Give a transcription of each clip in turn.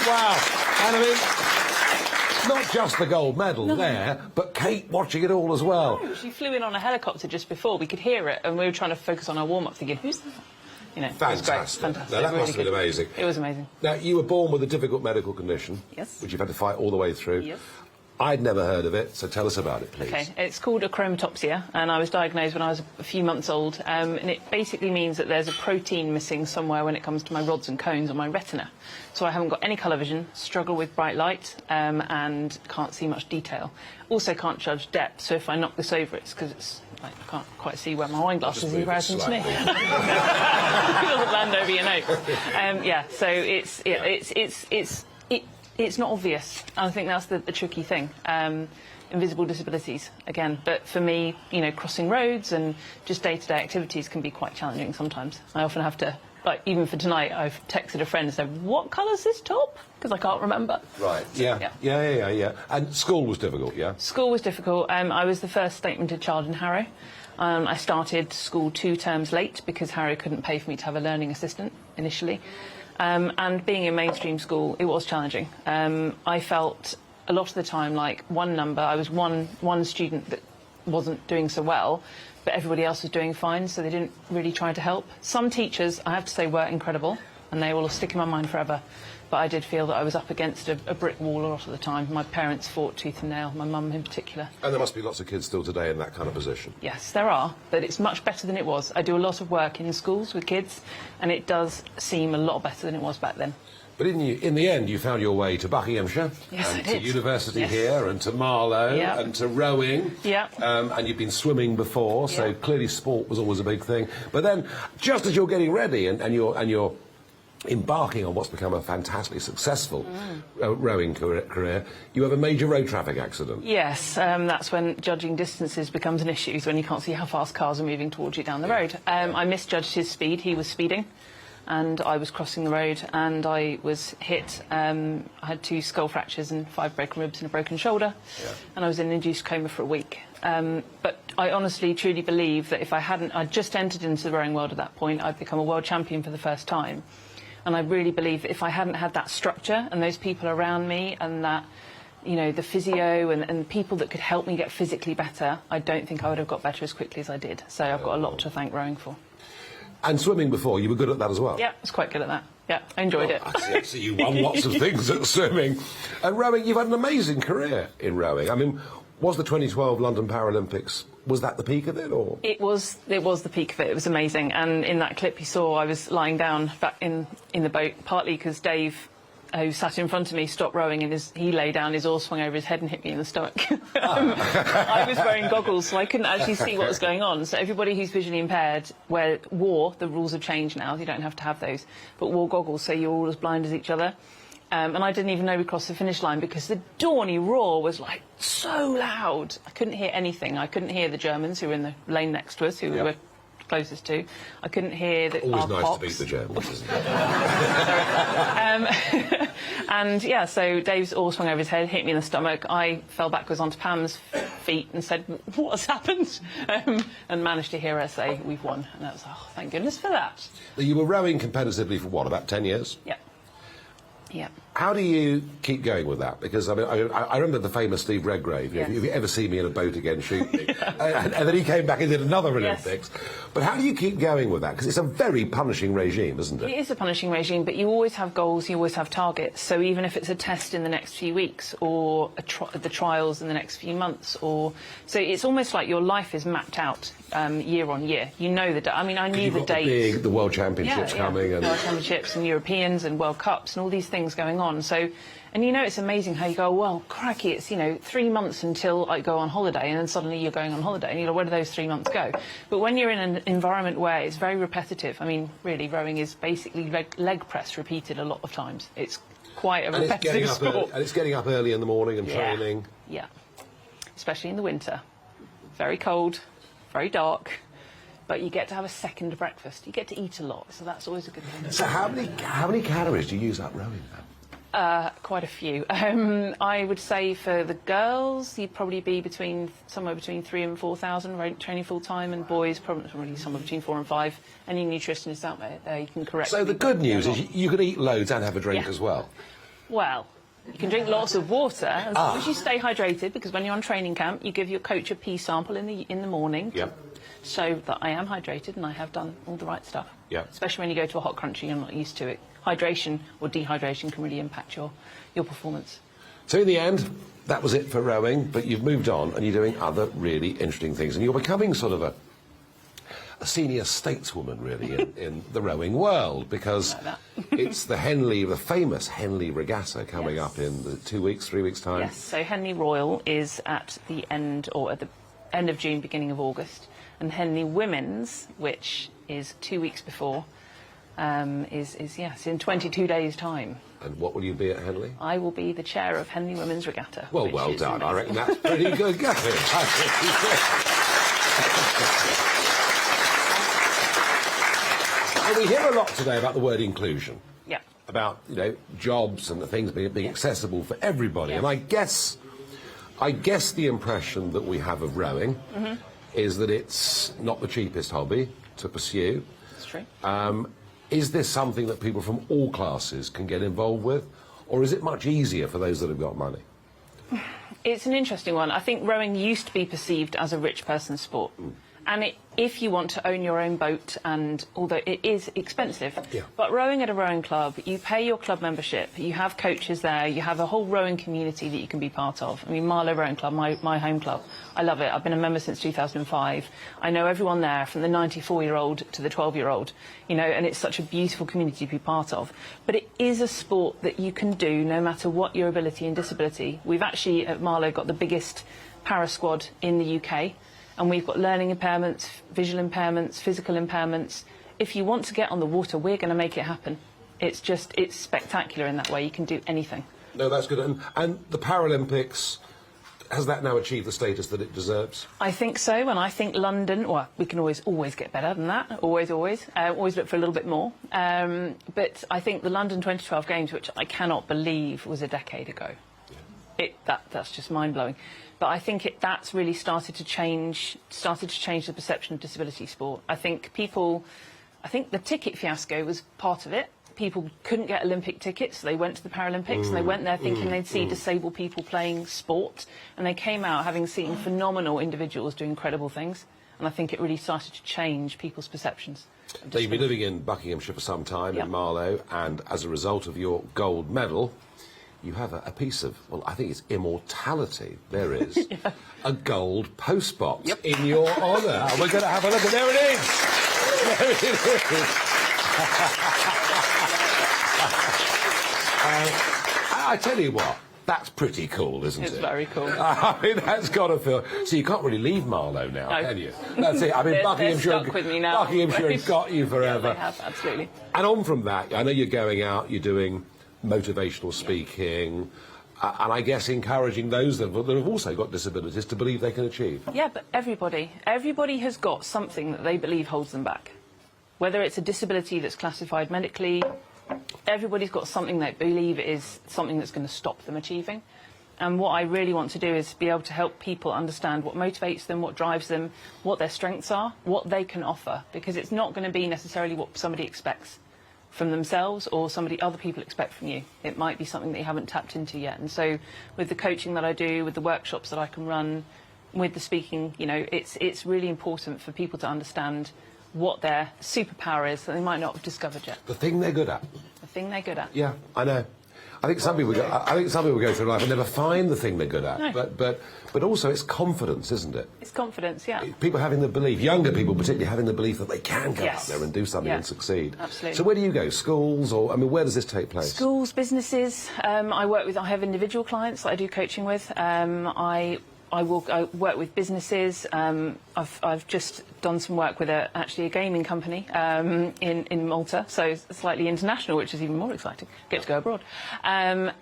Wow. And I mean, not just the gold medal there, but Kate watching it all as well. No, she flew in on a helicopter just before. We could hear it, and we were trying to focus on our warm-up, thinking, who's that? You know, Fantastic. It was great. Fantastic. Now, that really must have been good. amazing. It was amazing. Now, you were born with a difficult medical condition. Yes. Which you've had to fight all the way through. Yes. I'd never heard of it, so tell us about it, please. Okay, it's called achromatopsia, and I was diagnosed when I was a few months old, and it basically means that there's a protein missing somewhere when it comes to my rods and cones on my retina. So I haven't got any colour vision, struggle with bright light, and can't see much detail. Also can't judge depth, so if I knock this over, it's because it's like, I can't quite see where my wine glass is in comparison to me. It doesn't land over your nose. Yeah, so it's not obvious. I think that's the tricky thing. Invisible disabilities, again. But for me, you know, crossing roads and just day-to-day activities can be quite challenging sometimes. I often have to, like, even for tonight, I've texted a friend and said, what colour's this top? Because I can't remember. Right, yeah. And school was difficult, yeah? School was difficult. I was the first statemented child in Harrow. I started school 2 terms late because Harrow couldn't pay for me to have a learning assistant initially. And being in mainstream school, it was challenging. I felt a lot of the time like one number. I was one student that wasn't doing so well, but everybody else was doing fine, so they didn't really try to help. Some teachers, I have to say, were incredible, and they will stick in my mind forever. But I did feel that I was up against a brick wall a lot of the time. My parents fought tooth and nail, my mum in particular. And there must be lots of kids still today in that kind of position. Yes, there are, but it's much better than it was. I do a lot of work in schools with kids, and it does seem a lot better than it was back then. But in the end, you found your way to Buckinghamshire, yes, and to university here, and to Marlow, and to rowing. Yeah. And you've been swimming before, so clearly sport was always a big thing. But then, just as you're getting ready and you're embarking on what's become a fantastically successful rowing career, you have a major road traffic accident. Yes, that's when judging distances becomes an issue, when you can't see how fast cars are moving towards you down the road. I misjudged his speed. He was speeding, and I was crossing the road, and I was hit. I had 2 skull fractures and 5 broken ribs and a broken shoulder, and I was in an induced coma for a week. But I honestly, truly believe that if I'd just entered into the rowing world at that point, I'd become a world champion for the first time. And I really believe that if I hadn't had that structure and those people around me and that, you know, the physio and people that could help me get physically better, I don't think I would have got better as quickly as I did. So I've got a lot to thank rowing for. And swimming before, you were good at that as well? Yeah, I was quite good at that. Yeah, I enjoyed it. I see you won lots of things at swimming. And rowing, you've had an amazing career in rowing. I mean, was the 2012 London Paralympics, was that the peak of it, or...? It was the peak of it. It was amazing. And in that clip you saw, I was lying down back in the boat, partly because Dave, who sat in front of me, stopped rowing, and he lay down, his oar swung over his head and hit me in the stomach. I was wearing goggles, so I couldn't actually see what was going on. So everybody who's visually impaired wore, the rules have changed now, you don't have to have those, but wore goggles, so you're all as blind as each other. And I didn't even know we crossed the finish line because the Dawny roar was, like, so loud. I couldn't hear anything. I couldn't hear the Germans who were in the lane next to us, who we were closest to. I couldn't hear Always nice pops. to beat the Germans, isn't it? And, yeah, so Dave's oar swung over his head, hit me in the stomach. I fell backwards onto Pam's feet and said, what has happened? And managed to hear her say, we've won. And I was like, oh, thank goodness for that. You were rowing competitively for, what, about 10 years? Yeah. Yeah. How do you keep going with that? Because I mean, I remember the famous Steve Redgrave. Yes. If you ever see me in a boat again, shoot me. And then he came back and did another Olympics. But how do you keep going with that? Because it's a very punishing regime, isn't it? It is a punishing regime, but you always have goals, you always have targets. So even if it's a test in the next few weeks, or the trials in the next few months, so it's almost like your life is mapped out year on year. You know the. I mean, I knew the dates. The World Championships coming, and World Championships and Europeans and World Cups and all these things going on. So, and you know, it's amazing how you go, well, cracky, it's, you know, 3 months until I go on holiday, and then suddenly you're going on holiday, and you know, where do those 3 months go? But when you're in an environment where it's very repetitive, I mean, really, rowing is basically leg press repeated a lot of times. It's quite a repetitive sport. And it's getting up early in the morning and training. Yeah, especially in the winter. Very cold, very dark. But you get to have a second breakfast. You get to eat a lot, so that's always a good thing. So how many calories do you use up rowing then? Quite a few. I would say for the girls, you'd probably be somewhere between 3,000 and 4,000 training full time, and boys probably somewhere between 4 and 5. Any nutritionists out there, you can correct. So the good news is you can eat loads and have a drink as well. Well, you can drink lots of water as long as you stay hydrated, because when you're on training camp, you give your coach a pee sample in the morning. Yep. So that I am hydrated and I have done all the right stuff. Yeah. Especially when you go to a hot country, you're not used to it. Hydration or dehydration can really impact your performance. So in the end, that was it for rowing, but you've moved on and you're doing other really interesting things, and you're becoming sort of a senior stateswoman, really, in the rowing world, because it's the famous Henley Regatta coming up in 3 weeks' time. Yes, so Henley Royal is at the end of June, beginning of August, and Henley Women's, which is 2 weeks before, is in 22 days' time. And what will you be at Henley? I will be the chair of Henley Women's Regatta. Well done. Amazing. I reckon that's pretty good going. Well, we hear a lot today about the word inclusion. Yeah. About, jobs and the things being accessible for everybody. Yeah. And I guess the impression that we have of rowing is that it's not the cheapest hobby to pursue. That's true. Is this something that people from all classes can get involved with, or is it much easier for those that have got money? It's an interesting one. I think rowing used to be perceived as a rich person's sport. And if you want to own your own boat, and although it is expensive, but rowing at a rowing club, you pay your club membership, you have coaches there, you have a whole rowing community that you can be part of. I mean, Marlow Rowing Club, my home club, I love it. I've been a member since 2005. I know everyone there, from the 94-year-old to the 12-year-old, and it's such a beautiful community to be part of. But it is a sport that you can do no matter what your ability and disability. We've actually, at Marlow, got the biggest para squad in the UK. And we've got learning impairments, visual impairments, physical impairments. If you want to get on the water, we're going to make it happen. It's spectacular in that way. You can do anything. No, that's good. And the Paralympics, has that now achieved the status that it deserves? I think so, and I think London, well, we can always get better than that. Always look for a little bit more. But I think the London 2012 Games, which I cannot believe was a decade ago, that's just mind-blowing. But I think that's really started to change the perception of disability sport. I think the ticket fiasco was part of it. People couldn't get Olympic tickets, so they went to the Paralympics, and they went there thinking they'd see disabled people playing sport, and they came out having seen phenomenal individuals do incredible things. And I think it really started to change people's perceptions. Now, you've been living in Buckinghamshire for some time, in Marlow, and as a result of your gold medal, you have a piece of, well, I think it's immortality. There is a gold postbox in your honour. And we're going to have a look, and there it is. There it is. I tell you what, that's pretty cool, isn't it? It's very cool. I mean, that's got to feel... So you can't really leave Marlow now, can you? That's it. I mean, Buckinghamshire with me now. Buckinghamshire has got you forever. Yeah, they have, absolutely. And on from that, I know you're going out, you're doing motivational speaking, and I guess encouraging those that have also got disabilities to believe they can achieve. Yeah, but everybody has got something that they believe holds them back. Whether it's a disability that's classified medically, everybody's got something they believe is something that's going to stop them achieving. And what I really want to do is be able to help people understand what motivates them, what drives them, what their strengths are, what they can offer, because it's not going to be necessarily what somebody expects from themselves or other people expect from you. It might be something that you haven't tapped into yet. And so with the coaching that I do, with the workshops that I can run, with the speaking, it's really important for people to understand what their superpower is that they might not have discovered yet. The thing they're good at. The thing they're good at. Yeah, I know. I think some people go through life and never find the thing they're good at. No. But also it's confidence, isn't it? It's confidence, yeah. People having the belief, younger people particularly having the belief that they can go out there and do something and succeed. Absolutely. So where do you go? Schools, or where does this take place? Schools, businesses. I have individual clients that I do coaching with. I work with businesses. I've just done some work with a gaming company in Malta, so it's slightly international, which is even more exciting. Get to go abroad, and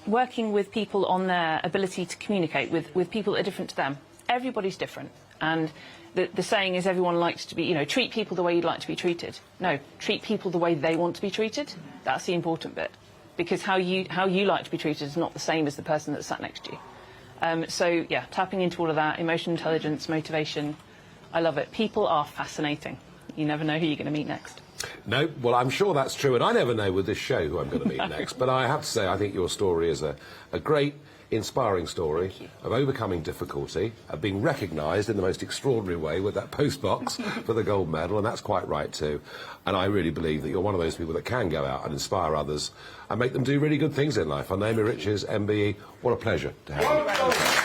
working with people on their ability to communicate with people that are different to them. Everybody's different, and the saying is everyone likes to be, treat people the way you'd like to be treated. No, treat people the way they want to be treated. That's the important bit. because how you like to be treated is not the same as the person that's sat next to you. So yeah, tapping into all of that, emotional intelligence, motivation, I love it. People are fascinating. You never know who you're going to meet next. No, well, I'm sure that's true, and I never know with this show who I'm going to meet next. But I have to say, I think your story is a great, inspiring story of overcoming difficulty, of being recognised in the most extraordinary way with that postbox for the gold medal, and that's quite right too. And I really believe that you're one of those people that can go out and inspire others and make them do really good things in life. I'm Naomi Riches, MBE. What a pleasure to have you.